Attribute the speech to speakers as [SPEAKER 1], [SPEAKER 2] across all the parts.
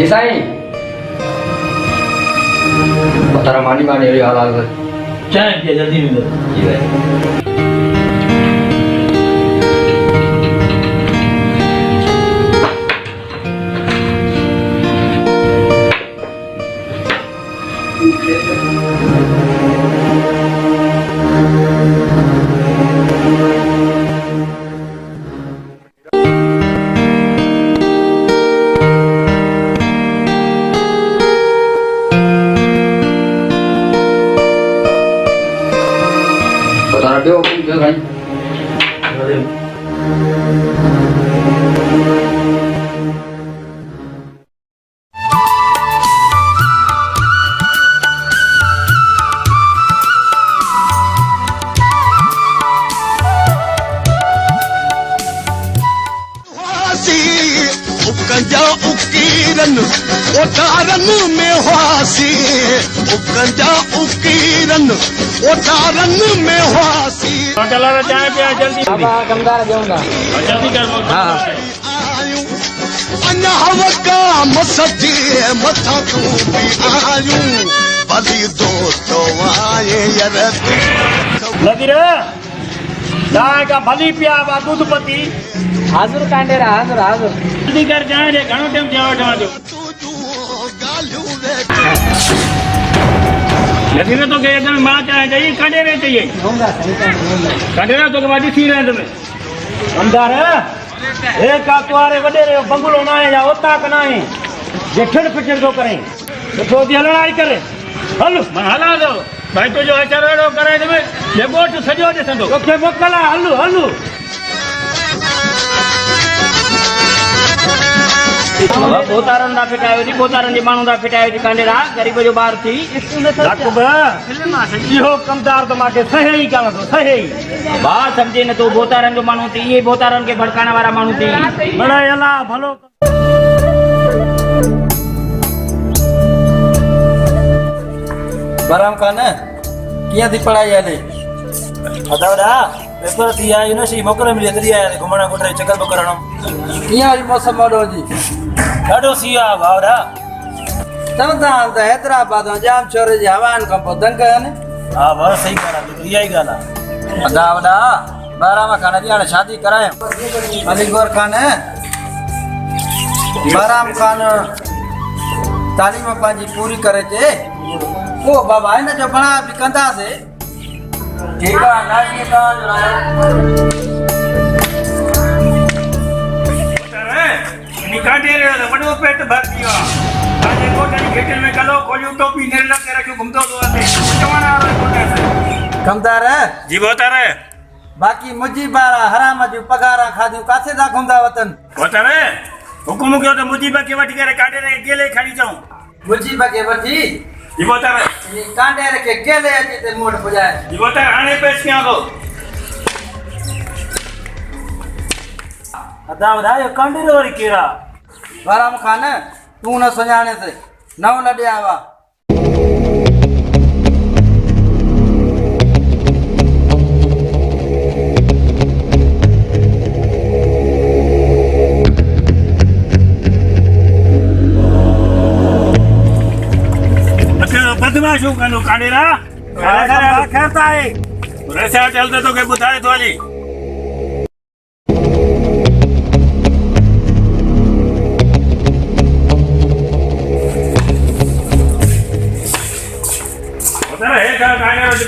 [SPEAKER 1] जी साईं तारा मानी मानी अड़ी हाल आग
[SPEAKER 2] चाय पिया जल्दी मिलो
[SPEAKER 1] जी भाई तारा बेव भाई
[SPEAKER 3] उकंजा उकीरन ओटारन में हुआसी उकंजा उकीरन ओटारन में हुआसी
[SPEAKER 2] चला रे चाय पिया जल्दी
[SPEAKER 1] बाबा कमदार जाऊंगा
[SPEAKER 2] जल्दी कर
[SPEAKER 1] हां
[SPEAKER 3] आयूं अन्ना हवका मसजी मथा तू भी आयूं बदी दोस्तों आए यार
[SPEAKER 2] लगी रे चाय का भली पिया बा दूध पती
[SPEAKER 1] हाजुर कांडेरा हाजुर हाजुर
[SPEAKER 2] जल्दी कर चाय रे घणो टाइम थियो वठवा जो लगी रे तो के एकदम मां चाय चाहिए कांडे रे चाहिए
[SPEAKER 1] जाऊंगा सही
[SPEAKER 2] कांडे रे तो के वादी थी रहे तुम्हें अंदर है एक का तुम्हारे वडे रे बंगलो ना है या ओता का ना है जे ठड़ फिचर जो करें तो थोड़ी हलड़ाई करे हल मैं हला दो भाई तो जो अचरेड़ो करे तुम्हें ये गोट सजो दे संदो ओके मोकला हलू हलू बोतारन दा फिटायो जी बोतारन जी मानू दा फिटायो जी कांडेरा गरीब जो बार थी लाकुब इहो कमदार तो माके सही कान तो सही बात समझे न तो बोतारन जो मानू थी ये बोतारन के भड़काने वाला मानू थी बड़ा अल्लाह भलो
[SPEAKER 4] बराम खान किया थी पढ़ाई आले
[SPEAKER 2] अदावड़ा पेपर थी आ यूनिवर्सिटी मोकल मिली तरी आया घुमणा कोटरे चक्कर बकरणो
[SPEAKER 4] किया आज मौसम वाडो जी
[SPEAKER 2] ॾाढो सिया भावड़ा
[SPEAKER 4] चवंदा आहिनि त हैदराबाद में जाम छोरे जी हवान खां पोइ दंग आहिनि
[SPEAKER 2] हा बस सही ॻाल्हि आहे इहा ई ॻाल्हि आहे
[SPEAKER 4] वॾा वॾा बारामा खान जी हाणे शादी करायूं अलीगौर खान बाराम खान तालीम पंहिंजी पूरी करे अचे पोइ बाबा हिन जो बणा बि कंदासीं ठीकु आहे नाश्ते तव्हांजो
[SPEAKER 2] निकाटे रे वडो पेट भर दियो आजे कोटनी खेतन में कलो खोलियो टोपी नेरला के रखो घुमतो तो आते चवाना रे कोटे
[SPEAKER 4] कमदार
[SPEAKER 2] जी बोतारे
[SPEAKER 4] बाकी मुजी बारा हराम जो पगारा खादियो काथे दा घुमदा वतन
[SPEAKER 2] बोतारे हुकुम कयो तो मुजी बके वठी करे काटे रे अकेले खड़ी जाऊं
[SPEAKER 4] मुजी बके वठी
[SPEAKER 2] जी बोतारे
[SPEAKER 4] ये कांडे रखे केले अची ते मोड़ पुजाए
[SPEAKER 2] जी बोतारे आने पेश क्या दो अदा वधायो कांडे रे वरी केरा
[SPEAKER 4] बाराम खान तू न सुञाणे से नव लॾे आवा
[SPEAKER 2] बदमाशो कनो कांडेरा खेरता है रसा चलते तो के बुधाए तो जी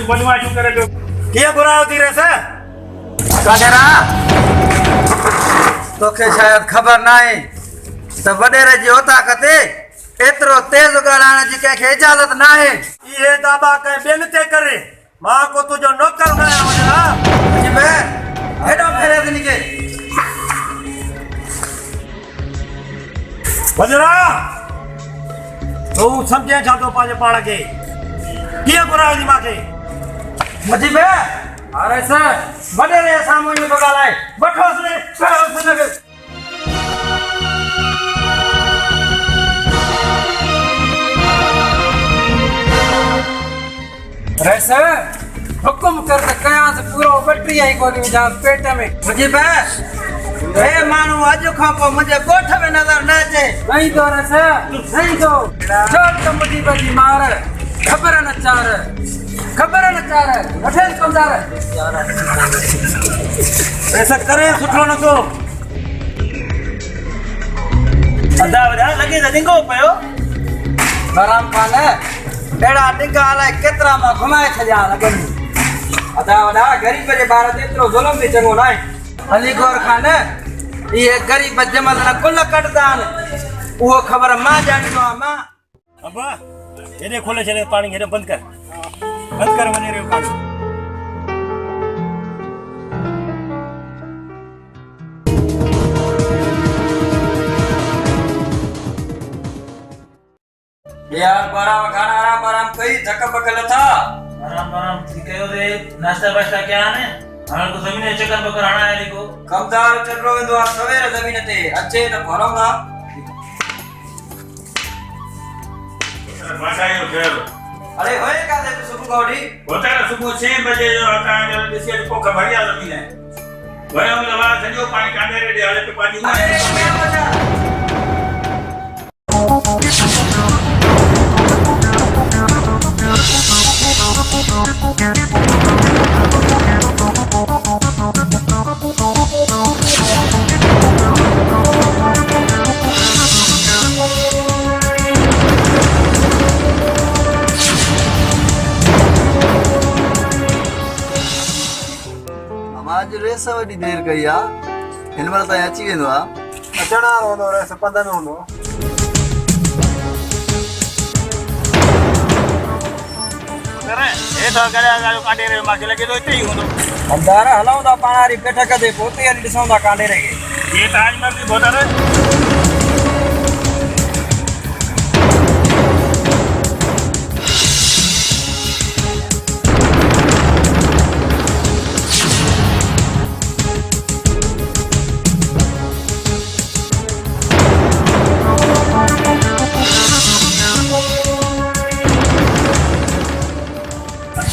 [SPEAKER 2] बदमाशो करे तो किया बुरा होती रसा
[SPEAKER 4] कांडेरा तोखे शायद खबर ना है त वडेरे जी होता कते एतरो तेज गाड़ाने जी के इजाजत ना है
[SPEAKER 2] ये दाबा के बेन ते करे मां को तुझो नौकर बनाया वजरा
[SPEAKER 4] जी मैं हेडो फेरे दिन के
[SPEAKER 2] वजरा तू समझे छा तो पाजे पाण के किया बुरा होती माके
[SPEAKER 4] मुझी बे अरे सर वडेरे सामने में बगालाए बठो से सुने रैसा हुकुम कर त कया से पूरो बटरी आई कोनी जा पेट में मुझे बे ए मानू अज खां पोइ मुंहिंजे ॻोठ में नज़र न अचे नहीं तो रस नहीं तो छोड़ तो मुझी बजी मार खबर न चार अठे कमदार
[SPEAKER 2] ऐसा करे सुठो न को अदा वदा लगे त डिंगो पयो
[SPEAKER 4] बराम खान एड़ा डिंगा अलाए केतिरा मां घुमाए छॾिया लॻनि अदा वॾा गरीब जे ॿार ते एतिरो ज़ुल्म बि चङो न आहे अली गौर खान इहे गरीब जमल न कुल कटंदा आहिनि उहो ख़बर मां ॼाणींदो आहियां मां
[SPEAKER 2] अब्बा हेॾे खोले छॾे पाणी हेॾे बंदि कर वञे रहियो पाणी
[SPEAKER 4] यार बराम खान आराम कई धक बक लथा
[SPEAKER 5] आराम ठीक है रे नाश्ता वास्ता क्या है हां को जमीन चक्कर बकर आना है लिखो
[SPEAKER 4] कमदार चलो वेंदो आहे सवेरे ज़मीन ते अचे त भरंगा
[SPEAKER 5] बाटायो घर
[SPEAKER 4] अरे होए कादे तो सुबह गोडी
[SPEAKER 5] होता है सुबह 6 बजे जो आता है जल्दी से को खबरिया जमीन है वयो लवा सजो पानी कांडे रे हाले पे पानी
[SPEAKER 4] अरे मैं बजा
[SPEAKER 6] आज रेस वॾी देर कई आहे हिन महिल ताईं अची वेंदो आहे
[SPEAKER 2] अचण वारो हूंदो रेस पंध में हूंदो करे हे तो करे कांडे रे मां लगे तो इते ही हूंदो
[SPEAKER 4] कमदार हलाऊं था पाण वारी बैठक ते पोते हली ॾिसूं था कांडे रे
[SPEAKER 5] ये ताज में भी बोतर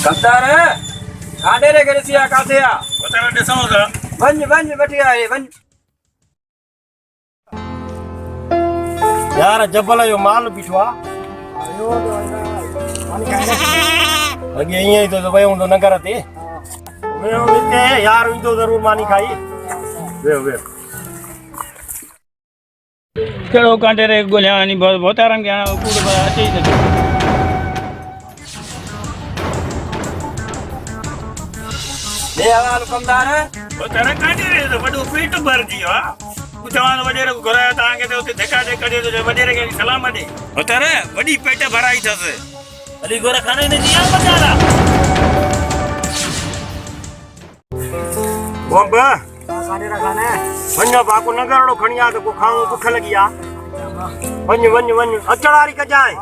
[SPEAKER 4] कमदार कांडे रे के ॾिसी आ काथे आ
[SPEAKER 5] बोतर ॾिसो था
[SPEAKER 4] वञ वठी आए वञ
[SPEAKER 2] यार जबल जो माल बीठो आहे अॻे ईअं ई तो वियो हूंदो नगर ते वियो हिते यार ईंदो ज़रूरु मानी खाई वियो
[SPEAKER 5] केड़ो कांडे रे गोलियानी बोतारन के कूड़ अचे ही नथो
[SPEAKER 4] ले हवाल कमदार
[SPEAKER 5] बोतर कांडे रे तो वडो पेट भर जी आ जवान वडेरे को घराया तांगे तो उते धक्का दे करे तो वडेरे के सलाम दे बोतर वडी पेट भराई थसे अली गोरा खाने ने दिया बचारा
[SPEAKER 2] बॉम्ब वञो बाको नगरड़ो खणी आ तो को खाऊं भुख लगी आ वञ अचण वारी कजाए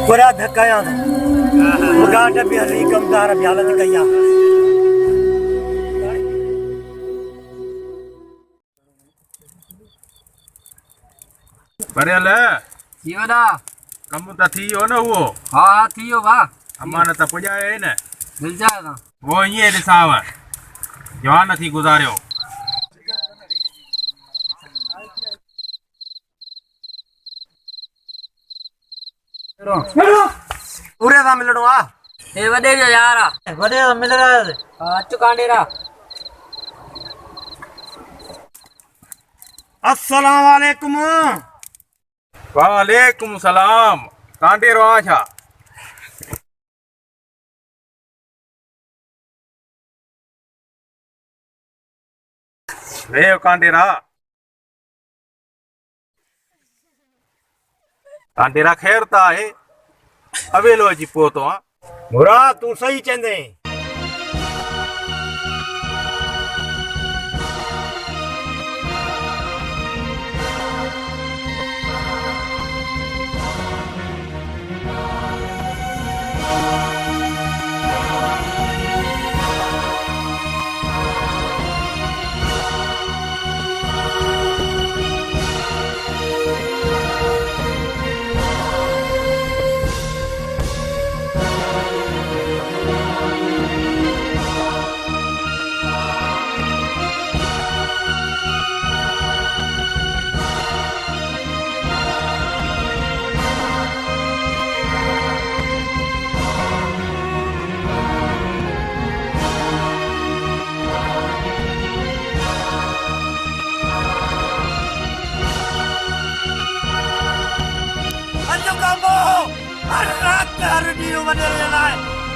[SPEAKER 2] पूरा धक्काया गांठ भी हली कमदार भी हालत कई आ
[SPEAKER 5] बरेल
[SPEAKER 4] थी वदा
[SPEAKER 5] कम त थी हो न वो
[SPEAKER 4] हां थी हो वाह
[SPEAKER 5] अमानत पुजाए न
[SPEAKER 4] मिल जाएगा
[SPEAKER 5] वो ये ॾिसाव जवान थी गुज़ारियो
[SPEAKER 2] पूरे सां मिलणो आ
[SPEAKER 4] हे वॾे जो यार आहे वॾे जो मिल रहा है अच कांडेरा
[SPEAKER 2] अस्सलाम वालेकुम।
[SPEAKER 5] वालेकुम सलाम। कांडेरो आछा वे कांडेरा कांडेरा खैर ता है अवेलो जी पोतो आ
[SPEAKER 2] बुरा तू सही चंदे।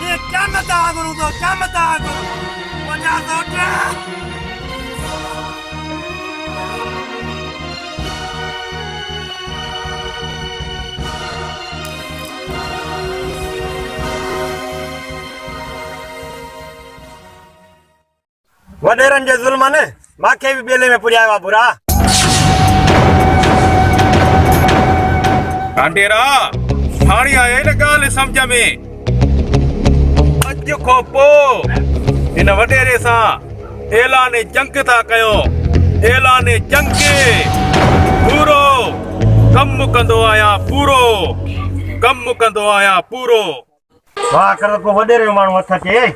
[SPEAKER 2] ये क्या मता करूं तो क्या मता करूं वजह सोच वडेरन जे जुल्म ने माखे भी बेले में पुजाया वा बुरा।
[SPEAKER 5] कांडेरा हाणी आए न गाल समझ में अज को पो इन वडेरे सा ऐलान जंग था कयो ऐलान जंग पूरो कम कंदो आया पूरो कम कंदो आया पूरो।
[SPEAKER 2] वाह कर को वडेरे माण्हू हथ अचे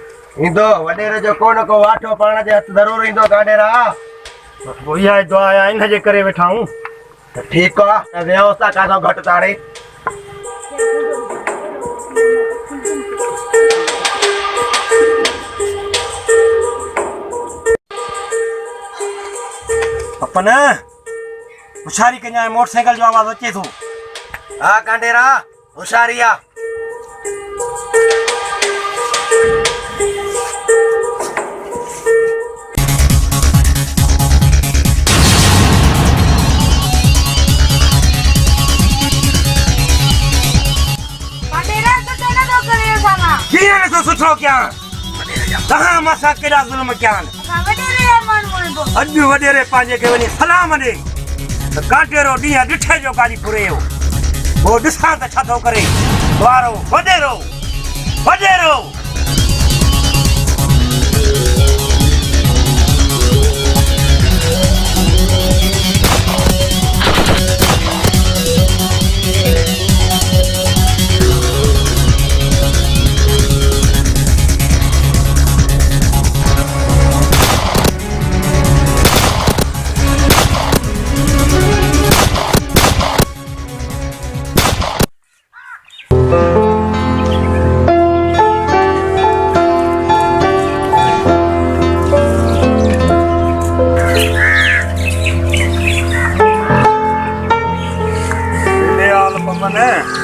[SPEAKER 2] ईंदो वडेरे जो कोन को वाठो पाण जे हथ ज़रूर ईंदो कांडेरा। इहा दुआ आहे इन जे करे वेठा हूं त ठीकु आहे व्यवस्था काथो घटि ताड़े। अपन होशियारी कन्या मोटरसाइकिल जो आवाज अचे थो। हा कांडेरा होशियारी आ। सुठो क्या कहा मसा केड़ा जुल्म क्या अॼु वडेरे पंहिंजे खे वञी सलाम ॾे त कांटेरो ॾींहं ॾिठे जो काॾी फुरे हो वो ॾिसां त छा थो करे वारो वडेरो वडेरो।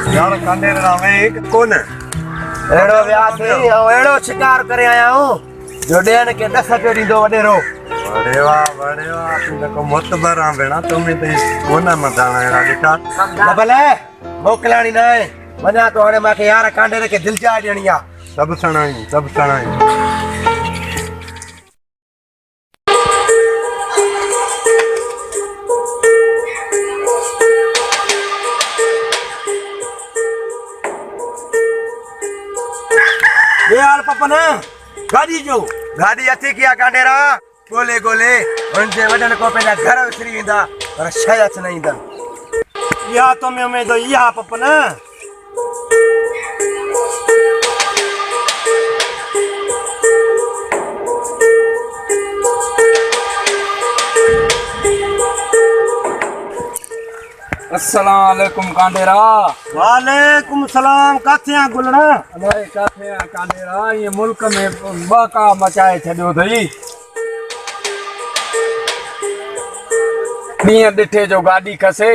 [SPEAKER 2] यार कांडेरे ना में कोन एड़ो व्यास एड़ो शिकार करे आया हूं जो डेन के 10 रुपया दींदो वडेरो। अरे वाह तू को मोतबर आ भेणा तुम ते कोना मदाना एड़ा दिखा न भले मोकलाणी ना है वना तो हाने माके यार कांडेरे के दिल जा देणी आ सब सणाई। यार पपन गाड़ी अची किया कांडेरा गोले गोले उनजे वडन को पेला घर विसरी विंदा पर शय अच नहीं दा या तो में तो या पपन
[SPEAKER 4] अस्सलाम वालेकुम कांडेरा।
[SPEAKER 2] वालेकुम सलाम। काथे आ गुलड़ा?
[SPEAKER 4] अलाए काथे आ कांडेरा, ये मुल्क में बका मचाए छॾियो अथई। ॾींहं ॾिठे जो गाॾी खसे,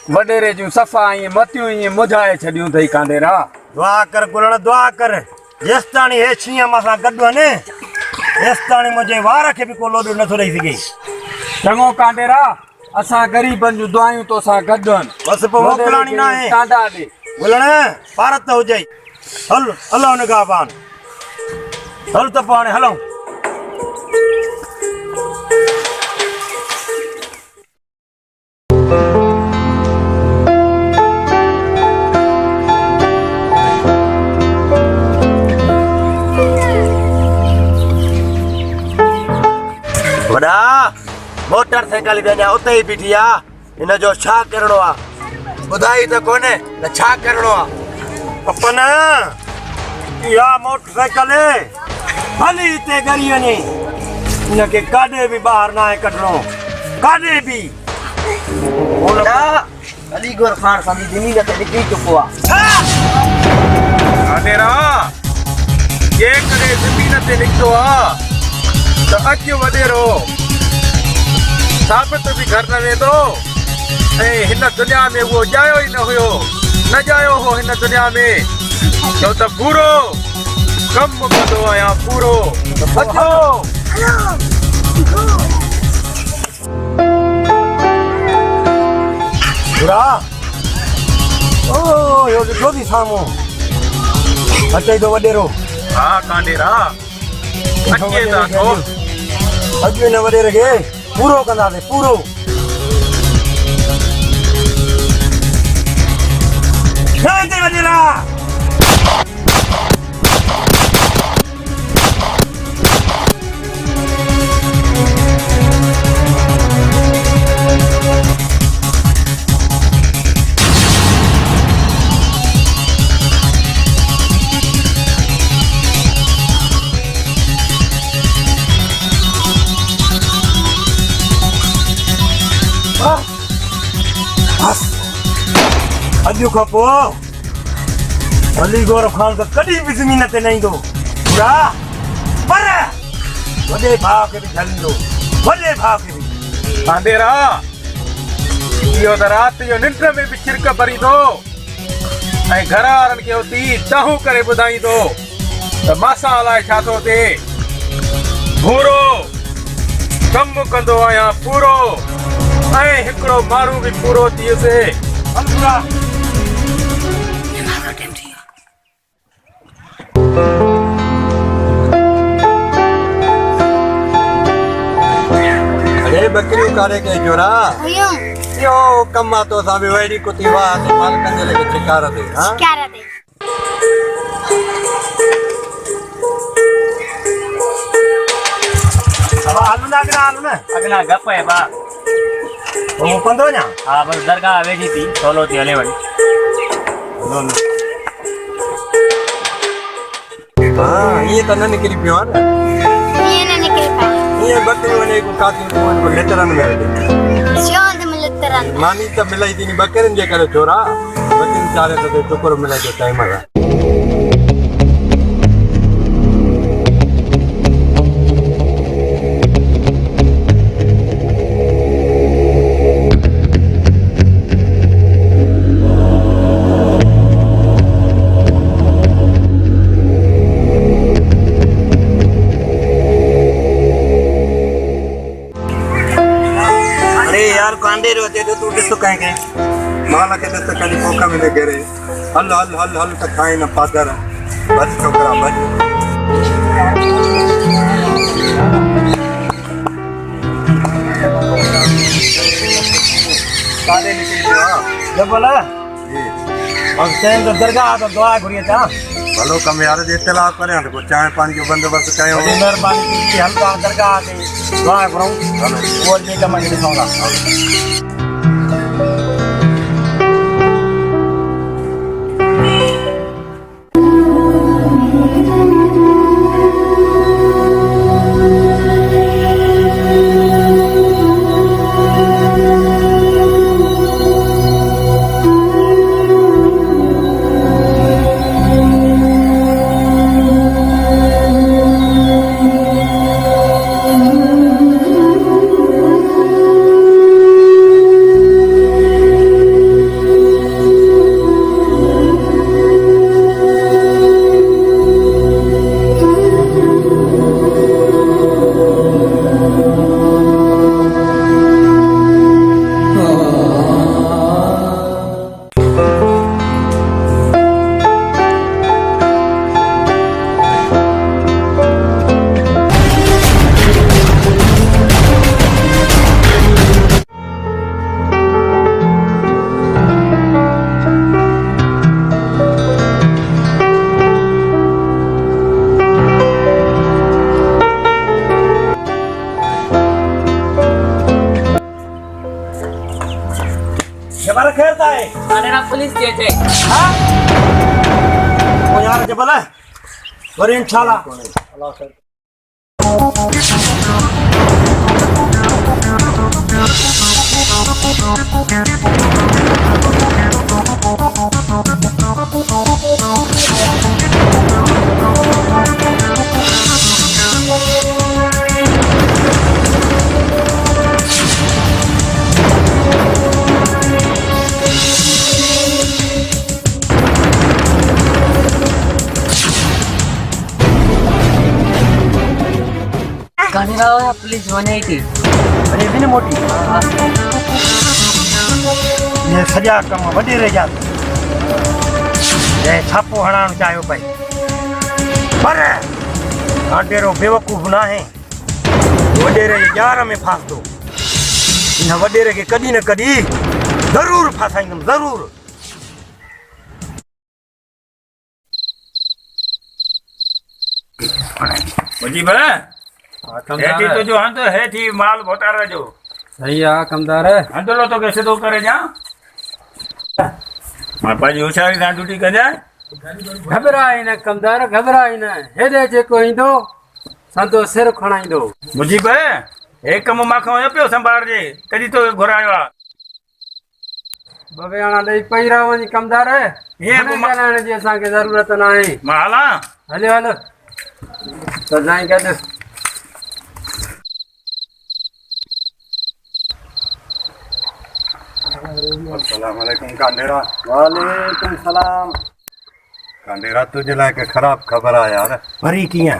[SPEAKER 4] वॾेरे जूं सफ़ा ईअं मतियूं ईअं मुझाए छॾियूं अथई कांडेरा।
[SPEAKER 2] दुआ कर गुलड़ा, दुआ कर। जेसिताणी हे छीअं मां गॾु आहिनि, तेसिताणी मुंहिंजे वार खे बि को लोॾो नथो ॾेई सघे।
[SPEAKER 4] चङो कांडेरा, असां ग़रीबनि जूं दुआयूं तोसां गॾु आहिनि।
[SPEAKER 2] बसि पोइ मोकिलाणी न आहे।
[SPEAKER 4] टांडा ॾे
[SPEAKER 2] गुलड़ भारत हुजे। हल हलो निगाह पान, हल त पोइ हाणे हलूं। वॾा मोटरसाइकिल ते अञा उते ई बीठी आहे, हिन जो छा करिणो आहे ॿुधाई त कोन्हे त छा करिणो आहे। पपन इहा मोटरसाइकिल हली हिते गरी वञे, हिनखे काॾे बि ॿाहिरि न आहे कढणो, काॾे बि।
[SPEAKER 6] अलीगढ़ खान संदी ज़मीन ते निकिरी चुको आहे।
[SPEAKER 5] कांडेरा ये करे ज़मीन ते निकितो आहे त अॼु वॾेरो साबित बि घर न वेंदो, ऐं हिन दुनिया में उहो ॼायो ई न हुयो, न ॼायो हो हिन दुनिया में, छो त पूरो कमु कंदो आहियां पूरो। अचो
[SPEAKER 2] बुरा ओ यो ॾिठो थी साम्हूं अचे थो वॾेरो।
[SPEAKER 5] हा कांडेरा अचे था थो।
[SPEAKER 2] अॼु हिन वॾेरे खे पूरो कंदासीं, पूरो। हिते वॾेरा अॼु खां पोइ अलीगढ़ खान त कॾहिं बि ज़मीन ते न ईंदो पूरा, पर वॾे भाउ खे बि झलींदो, वॾे भाउ खे बि।
[SPEAKER 5] कांडेरा इहो त राति जो निंड में बि छिरक भरींदो, ऐं घर वारनि खे उती तहूं करे ॿुधाईंदो त मासा अलाए छा थो थिए। पूरो कमु कंदो आहियां पूरो, ऐं हिकिड़ो माण्हू बि पूरो थी वियुसि।
[SPEAKER 6] अरे बकरियूं कारे के जोरा यो कम्मा तो साबे वैडी कुती वाह ते मालकन जे लगे चिकार दे। हां
[SPEAKER 7] चिकार दे।
[SPEAKER 2] अब आलू ना
[SPEAKER 1] अगला गप है बा।
[SPEAKER 2] वो पंदो ना।
[SPEAKER 1] हाँ बस दरगाह वेठी थी, सोलो थी हले वञ।
[SPEAKER 6] हां ये त न निकरी पियो न,
[SPEAKER 7] ये न निकल पाए।
[SPEAKER 6] ये बकरी वने को काती को लेटरन में वेठे
[SPEAKER 7] शोंद में लेटरन
[SPEAKER 6] मानी त मिलाई थी बकरिन जे करे छोरा, बकरिन चारे तो टुकर मिलाई जो टाइम है।
[SPEAKER 2] कांडेरो ते तू ॾिसो कंहिंखे
[SPEAKER 6] माला के दस्त खाली पोका में घरे हल हल हल हल त खाए न पादर बस छोकरा बस काले निकल गया
[SPEAKER 2] जबल अब चैन तो दरगाह तो दुआ घुरिए था
[SPEAKER 6] भलो कम यार जे इतला करे तो चाय पानी जो बंदोबस्त कयो।
[SPEAKER 2] मेहरबानी की हल्का दरगाह के दुआ करूं वो जे कम के दिखाऊंगा। आता है
[SPEAKER 1] थानेरा पुलिस जे थे
[SPEAKER 2] हाँ वो यार जबल है वरी इंशाल्लाह
[SPEAKER 1] थानेरा पुलिस वने थी
[SPEAKER 2] अरे भी न मोटी ये सजा कम वडे रह जा ये छापो हणाण चाहियो भाई पर आडेरो बेवकूफ ना है वडेरे जे जार में फास दो इन वडेरे के कदी न कदी जरूर फासाइंदम जरूर
[SPEAKER 5] मुजीब हेठी तो जो हंध हेठी माल भोतारा जो
[SPEAKER 4] सही आ कमदार
[SPEAKER 5] हंधलो तो कैसे तो करे जा मां पाजी होशियारी सां ड्यूटी कजाए
[SPEAKER 4] घबराई न कमदार घबराई न हेॾे जेको ईंदो संदो सिर खणाईंदो
[SPEAKER 5] मुजीब हे कम माखो पियो संभालजे तॾहिं तो घुरायो आहे
[SPEAKER 4] बबेयाणा ॾेई पई रहो वञी कमदार
[SPEAKER 5] हीअं पोइ मां-
[SPEAKER 4] ॻाल्हाइण जी असांखे ज़रूरत न आहे
[SPEAKER 5] मां हलां
[SPEAKER 4] हलियो हल सदाई गॾु
[SPEAKER 6] अस्सलाम वालेकुम कांडेरा
[SPEAKER 2] वालेकुम सलाम
[SPEAKER 6] कांडेरा तुझे लाइ हिकु ख़राबु ख़बर आहे यार
[SPEAKER 2] वरी कीअं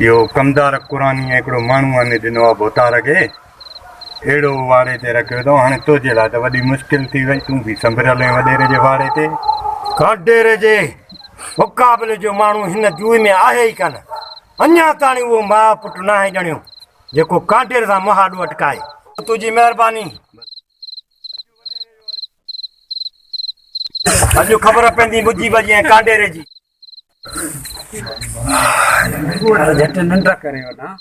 [SPEAKER 6] इहो कमदार कुरानी हिकिड़ो माण्हू आने ॾिनो आहे भोतार खे अहिड़ो वाड़े ते रखियो अथऊं हाणे तुंहिंजे लाइ त वॾी मुश्किल थी वई तूं बि संभरियल ऐं वॾेरे जे वाड़े ते
[SPEAKER 2] काडेरे जे मुक़ाबले जो माण्हू हिन जूए में आहे ई कान अञा ताणी उहो माउ पुटु न आहे ॼणियो जेको काडेर सां मुहाॾो अटकाए तुंहिंजी महिरबानी अॼु ख़बर पवंदी मुजीब जी ऐं काडेरे जी
[SPEAKER 4] झटि निंड करे वञा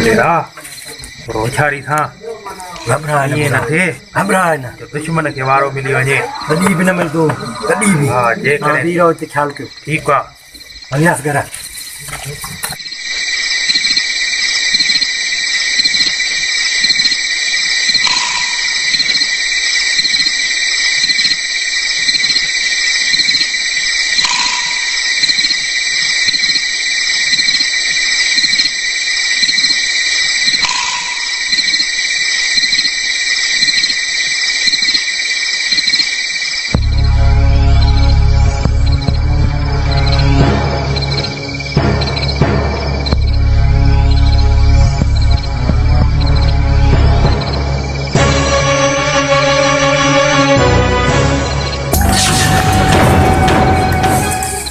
[SPEAKER 5] तेरा होशियारी सां
[SPEAKER 2] घबराए
[SPEAKER 5] न थिए
[SPEAKER 2] घबराए न
[SPEAKER 5] दुश्मन खे वारो मिली वञे
[SPEAKER 2] कॾहिं बि न मिलंदो कॾहिं बि
[SPEAKER 5] हा जे
[SPEAKER 2] तव्हां
[SPEAKER 5] करे
[SPEAKER 2] बीह रहो हिते ख़्यालु कयो
[SPEAKER 5] ठीकु आहे
[SPEAKER 2] हलियास घर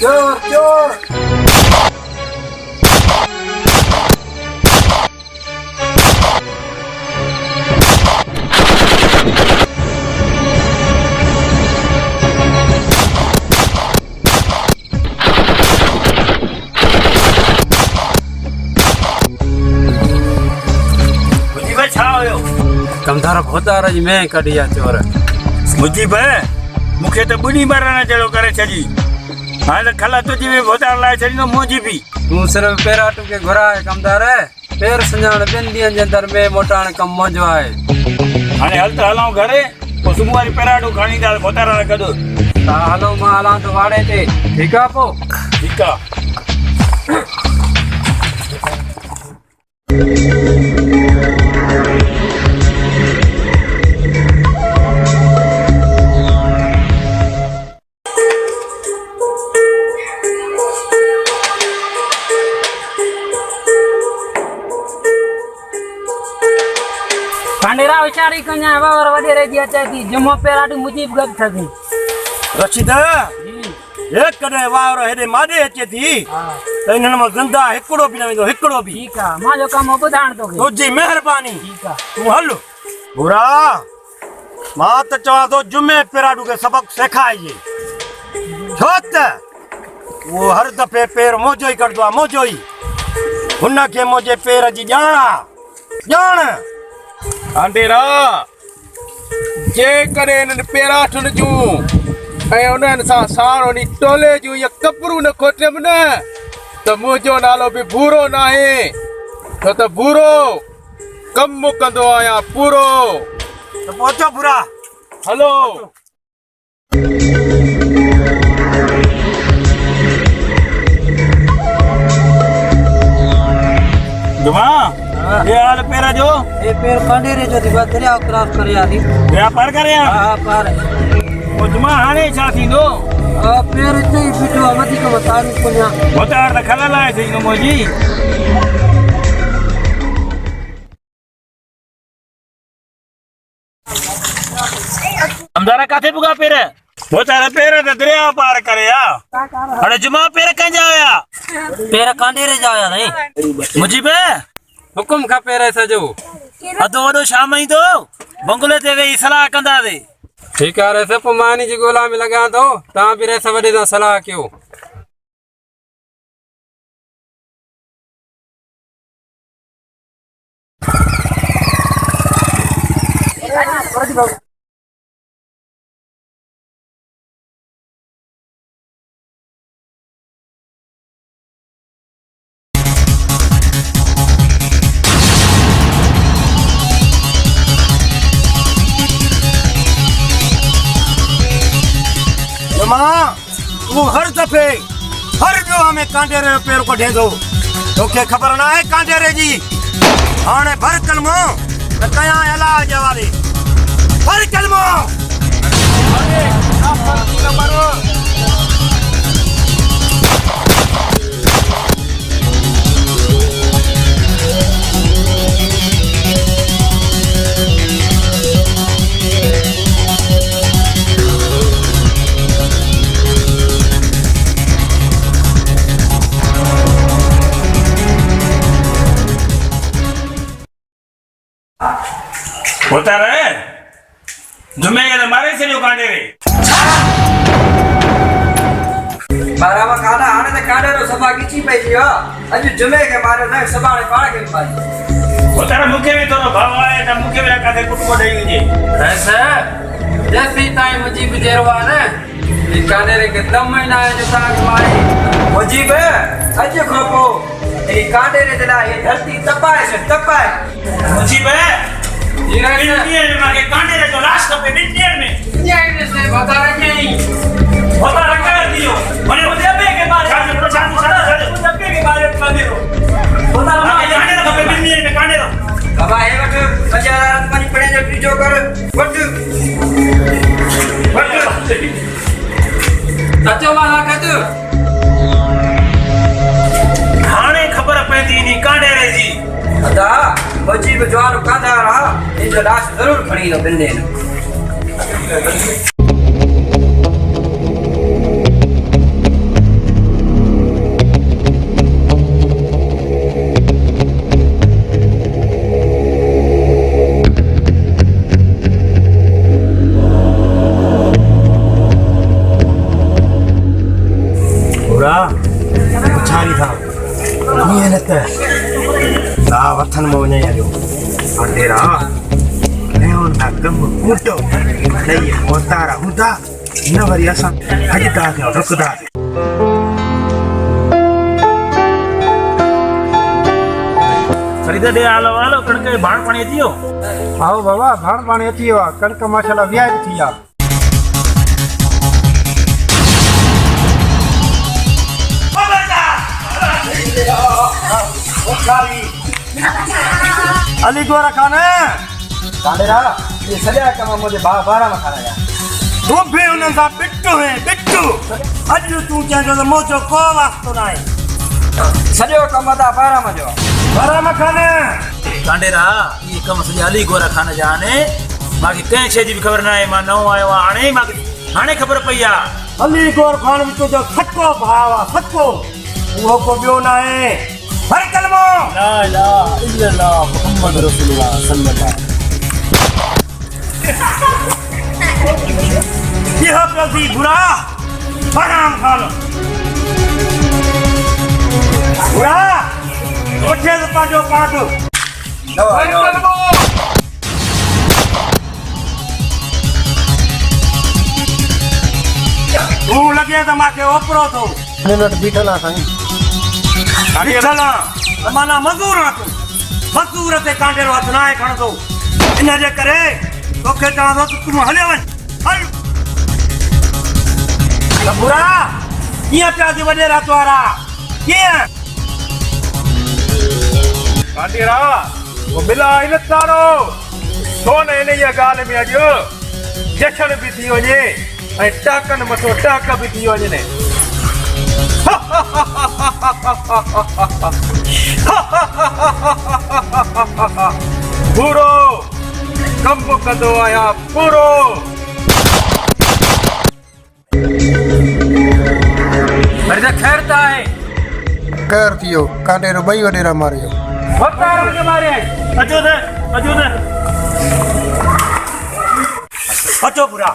[SPEAKER 2] चोर चोर
[SPEAKER 5] मुजीब छा हुयो
[SPEAKER 4] कमदार भोतार जी में कढी आहे चोर
[SPEAKER 5] मुजीब मूंखे त ॿुड़ी मरण जहिड़ो करे छॾी हाणे त खला तुंहिंजी बि भोतार लाइ छॾींदो मुंहिंजी बि
[SPEAKER 4] तूं सिर्फ़ पेराटू खे घुराए कमदार पेर सुञाण 2 ॾींहंनि जे अंदरि में मोटाइण कमु मुंहिंजो आहे
[SPEAKER 5] हाणे हल त हलूं घरे पोइ सुबुह वारी पेराटू खणी ईंदा भोतार लाइ गॾु
[SPEAKER 4] तव्हां हलो मां हलां थो वाड़े ते ठीकु आहे पोइ
[SPEAKER 5] ठीकु आहे
[SPEAKER 1] लाचारी कन्या बावर वडेरे जी अचे थी जुमो पेराडू मुजीब गप थी
[SPEAKER 2] रशीद एक कॾहिं वावर हेॾे माॾे अचे थी त इन्हनि मां ज़िंदा हिकिड़ो बि न वेंदो हिकिड़ो बि
[SPEAKER 1] ठीक है मां जो कम ॿुधाइण तो
[SPEAKER 2] तुंहिंजी महिरबानी
[SPEAKER 1] ठीक है
[SPEAKER 2] तूं हल बुरा मां त चवां थो जुमे पेराडू खे सबक़ सेखारिजे छो त उहो हर दफ़े पेर मोजो ई कढंदो आहे मोजो ई हुनखे मुंहिंजे पेर जी ॼाण आहे ॼाण
[SPEAKER 8] आंडेरा जेकॾहिं हिननि पेराठुनि जूं ऐं उन्हनि सां साण उन टोले जूं या कपरू न खोटियमि न त मुंहिंजो नालो बि भूरो न आहे छो त भूरो कमु कंदो आहियां पूरो
[SPEAKER 2] त पहुचो बुरा
[SPEAKER 8] हलो
[SPEAKER 5] जुमा ये हाल पेरा जो
[SPEAKER 4] ये पेड़ कांडेरे जो थी बस दरिया क्रॉस करे आदी
[SPEAKER 5] दरिया पार करे
[SPEAKER 4] हां पार
[SPEAKER 5] ओ जुमा हाणे छा थींदो
[SPEAKER 4] पेड़ इते ही बीठो मधी को तारी कोन्या
[SPEAKER 5] होतार त खलल आहे थी मोजी अंदर काथे पुगा पेर होतार पेर त दरिया पार करे आ हाणे जुमा पेर कंजा आया
[SPEAKER 1] पेर कांडेरे जा आया नहीं
[SPEAKER 5] मुजीब
[SPEAKER 4] हुकुम खपे रे सजो
[SPEAKER 5] अदो वडो शाम ई तो बंगले ते वेही सलाह कंदा दे
[SPEAKER 4] ठीक है रे से पमानी जी गोला में लगा दो ता भी रे सवडे दा सलाह क्यों
[SPEAKER 2] तू हर दफ़े हर ॾोह में कांडेरे जो पेर कढे थो तोखे ख़बर न आहे कांडेरे जी हाणे भर कलमो त कयां अलाह जे हवाले भर कलमो
[SPEAKER 5] होतार जुमे के मारे छड़ियो कांडेरे
[SPEAKER 4] बारा मा काडा हाने त काडेरो सभा कीची पई थियो अज जुमे के मारे न सभाणे पाण के पाई
[SPEAKER 5] होतार मुखे में थोरो भाव आहे त मुखे में काथे कुटको देई हुजे
[SPEAKER 4] ऐसे जैसे ताई मुजीब जेरवा न ई काडेरे के दम महीना है जो ताक मारे मुजीब अज खोपो ई काडेरे दला ये धरती तपाए से तपाए
[SPEAKER 5] मुजीब
[SPEAKER 4] जीरा
[SPEAKER 5] इंडियन में के कांडेरे जो लाश पे इंडियन में
[SPEAKER 4] ये से बता रहे नहीं
[SPEAKER 5] होतार कर दियो मने होते पे के बारे में जबके के बारे में कर दियो होतार कांडेरे पे इंडियन में कांडेरो
[SPEAKER 4] बाबा हे वट 5000 मनी पड़े जो बीजो कर वट सचो वाला कद
[SPEAKER 5] हाणे खबर पेंदी नी कांडेरे जी
[SPEAKER 4] अदा मुजीब जवान कांदा रहा इन जो लाश जरूर खड़ी लो बिल्ले
[SPEAKER 2] बुरा छारी था ये नत ता वथन में वञे हलियो अंडेरा कयो ना कम कूटो नहीं होतारा हूंदा न वरी असां हॼता थियो रुकदा
[SPEAKER 5] खरीद दे आलो आलो कणके भाण पाणी अची वियो
[SPEAKER 9] आओ बाबा भाण पाणी अची वियो आहे कणक माशाल्लाह वियाज थी आहे
[SPEAKER 2] अली गोरा खान
[SPEAKER 4] काडेरा ये सजा कम मुझे बारा में खाना यार
[SPEAKER 2] तू भी उन सा बिट्टू है बिट्टू अज तू चेंदो त मोजो को वास्तो न आहे
[SPEAKER 4] सजो कम दा बारा में जो
[SPEAKER 2] बारा में खान
[SPEAKER 5] कांडेरा ये कम से अली गोरा खान जाने बाकी कहीं शे जी भी खबर ना है मां नओ आयो आणे मां हाणे खबर पई आ
[SPEAKER 2] अली गौर खान में तो जो सच्चो भाव आ सच्चो वो को बियो ना है हर कलमो
[SPEAKER 5] ला इलाहा इल्लल्लाह मुहम्मद रसूलुल्लाह सल्लल्लाहु
[SPEAKER 2] ये हो प्रति बुरा बराम खान बुरा उठे तो पाजो पाटो तू लगे तो माके ओपरो तो
[SPEAKER 9] मिनट बीठला साईं
[SPEAKER 2] चला माना मजदूर ना तू मजदूर ते कांडेरो हथ ना खण तो इन जे करे तोखे चवां थो तू हले वञ हल बुरा कीअं पिया थी वॾे रात वारा कीअं
[SPEAKER 8] कांडेरा वो मिला इन तारो सोन इन ये गाल में अॼु जशन भी थी वञे ऐं टाकन मथो टाक भी थी वञे पूरो कम कंदो आहियां पूरो
[SPEAKER 4] मर्द खैर ता है
[SPEAKER 9] कर थियो कांडेरो ॿई वॾेरा मारियो
[SPEAKER 4] वतार के मारे
[SPEAKER 2] अचो त अचो बुरा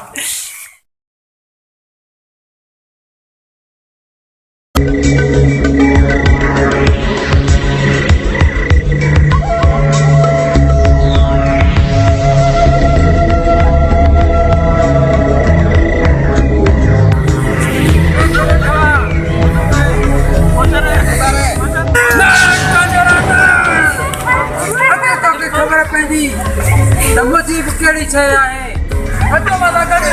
[SPEAKER 4] मुसीब केड़ी छे आहे अचो माता कर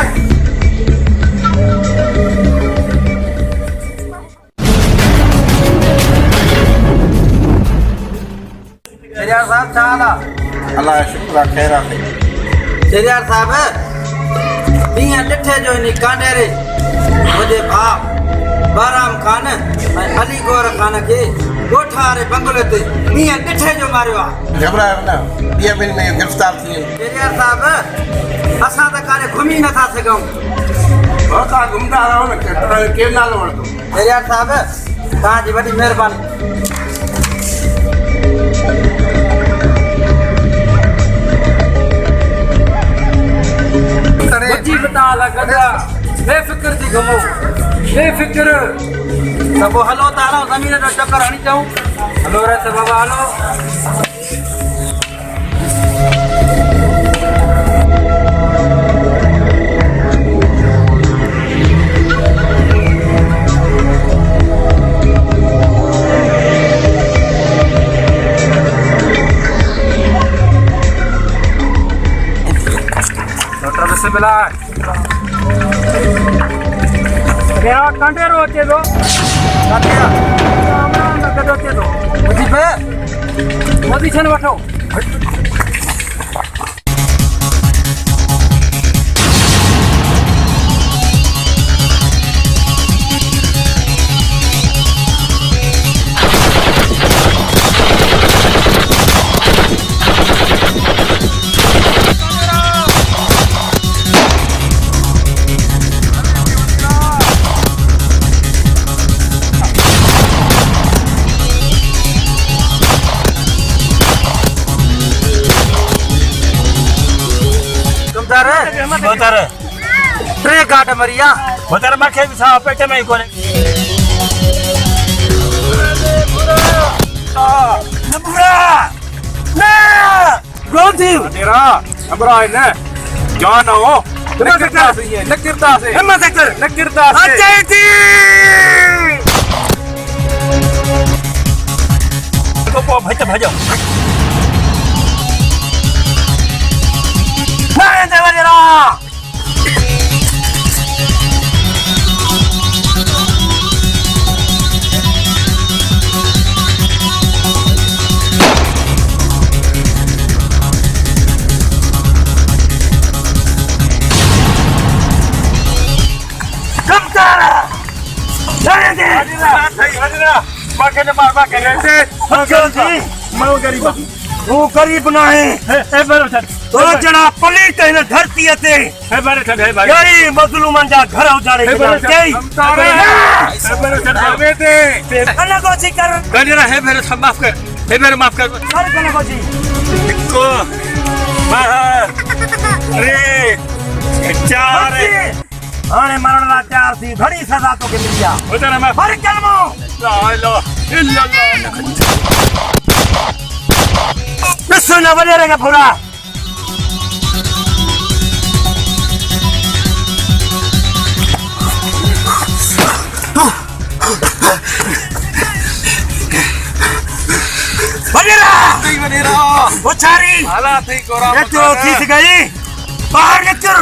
[SPEAKER 4] शेरियार साहब चाला
[SPEAKER 6] अल्लाह शुक्र खैर आहे
[SPEAKER 4] शेरियार साहब बिया डिठे जो नी कांडेरे मुझे बाप बाराम खान अली गौर खान के गोठारे बंगले ते बिया डिठे जो मारियो
[SPEAKER 9] घबरायो ना ॿिए ॿिनि में गिरफ़्तार थी वियो
[SPEAKER 4] शेरियार साहब असां त कारे घुमी नथा सघूं
[SPEAKER 9] तव्हां घुमंदा रहो न केरु नालो वठंदो
[SPEAKER 4] शेरियार साहब तव्हांजी वॾी महिरबानी मुझी बता लगा बेफिक्र थी घुमो बेफिक्र सब हलो तारा जमीन जो चक्कर हणी जाऊं हलो रे सब बाबा हलो डॉक्टर से मिला
[SPEAKER 2] क्या कांडेरो अचे तो
[SPEAKER 4] काटिया
[SPEAKER 2] न कदो अचे तो
[SPEAKER 4] मुझी पे
[SPEAKER 2] पोजीशन वठो
[SPEAKER 5] बतर
[SPEAKER 4] ट्रे गाट मरिया
[SPEAKER 5] बतर माखे भी सा पेट में कोने बुरा ना गोंथी
[SPEAKER 8] कांडेरा घबरा है न जान हो न किरदा से
[SPEAKER 5] हिम्मत कर
[SPEAKER 8] न किरदा से
[SPEAKER 5] अजय थी को भज भजो ना देवरा
[SPEAKER 8] माखे न मार माखे से
[SPEAKER 2] अचो जी
[SPEAKER 8] मां गरीबा
[SPEAKER 2] तू गरीब ना है
[SPEAKER 5] हे भरो छॾ
[SPEAKER 2] तो जना पलीट इन धरती ते
[SPEAKER 5] हे भरो छॾ हे भाई
[SPEAKER 2] कई मजलूमन जा घर उजाड़े कई कन को सी कर
[SPEAKER 5] गंजरा हे भरो सब माफ कर हे भरो माफ कर
[SPEAKER 2] कन को सी
[SPEAKER 5] को अरे चार
[SPEAKER 2] आने मरण ला चार थी घड़ी सजा तो के मिलिया
[SPEAKER 5] उधर मैं
[SPEAKER 2] हर कलमो
[SPEAKER 5] ला इलाहा इल्लल्लाह
[SPEAKER 2] बिस्सो ना बजे रहेगा पूरा
[SPEAKER 8] बनेरा
[SPEAKER 2] बुचारी
[SPEAKER 8] हालात ही कोरा
[SPEAKER 2] ये तो थी गई बाहर निकल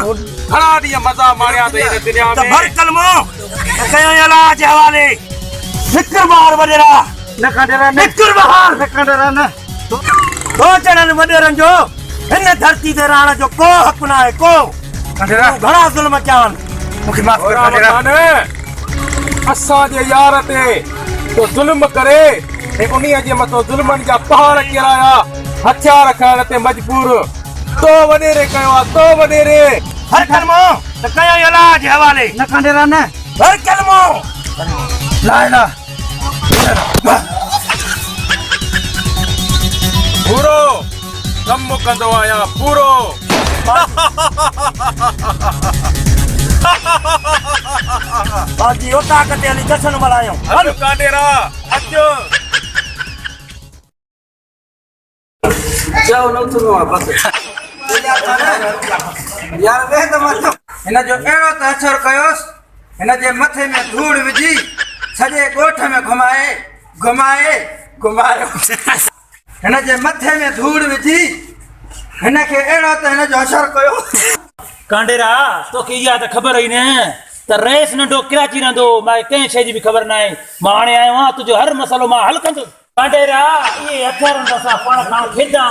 [SPEAKER 8] खड़ा दिया मजा मारिया तो ये दुनिया
[SPEAKER 2] तो
[SPEAKER 8] में
[SPEAKER 2] भर कलमो कयो इलाज हवाले निकल बाहर बनेरा
[SPEAKER 9] न कंडेरा न
[SPEAKER 2] निकल बाहर
[SPEAKER 9] न कंडेरा न
[SPEAKER 2] दो जणन वडेरन जो इन धरती ते रहण जो को हक ना है को
[SPEAKER 9] कंडेरा
[SPEAKER 2] घणा जुल्म कयान मुखे माफ कर कंडेरा
[SPEAKER 8] ने असा जे यार ते तो जुल्म करे ए उन्हीं जे मतो जुल्मन जा पहाड़ किराया हथियार खण ते मजबूर तो वनेरे कयो तो वनेरे
[SPEAKER 2] हर कलमो तो कयो इलाज हवाले
[SPEAKER 9] न कंडेरा न
[SPEAKER 2] हर कलमो
[SPEAKER 9] लाइला
[SPEAKER 8] पूरो कम कंदो आया पूरो
[SPEAKER 2] बाजी ओता कते अली जशन मलायो
[SPEAKER 8] हल काडेरा अचो
[SPEAKER 4] जाओ न उथनो बस यार वे त मत हिन जो एड़ो त असर कयोस हिन जे मथे में धूड़ विझी सॼे ॻोठ में घुमाए घुमाए घुमायो हिन जे मथे में धूड़ विझी हिन खे एड़ो त हिन जो असर कयो
[SPEAKER 5] कांडेरा तो के या त खबर ही न त रेस नंढो कराची रहंदो मां कंहिं शइ जी बि ख़बर न आहे मां हाणे आयो आहियां तुंहिंजो हर मसलो मां हल कंदुसि कांडेरा इहे हथियारनि सां असां पाण खां खेॾा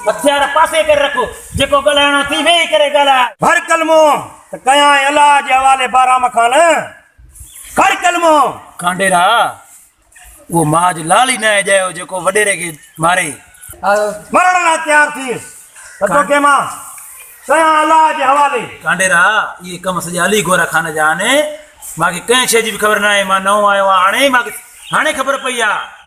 [SPEAKER 5] हथियार पासे करे रखो जेको ॻाल्हाइणो थी वेही करे ॻाल्हाए
[SPEAKER 2] हर कलमो तो कया इलाज हवाले बाराम खान हर कलमो
[SPEAKER 5] कांडेरा वो माज लाल ही न आहे ॼायो जेको वॾेरे खे मारे
[SPEAKER 2] मरण ला तैयार थी तो के मां कया इलाज हवाले
[SPEAKER 5] कांडेरा इहे कम सॼा अली गोरा खान जा आहिनि मूंखे कंहिं शइ जी बि ख़बर न आहे मां नओं आयो आहियां हाणे ख़बर पई आहे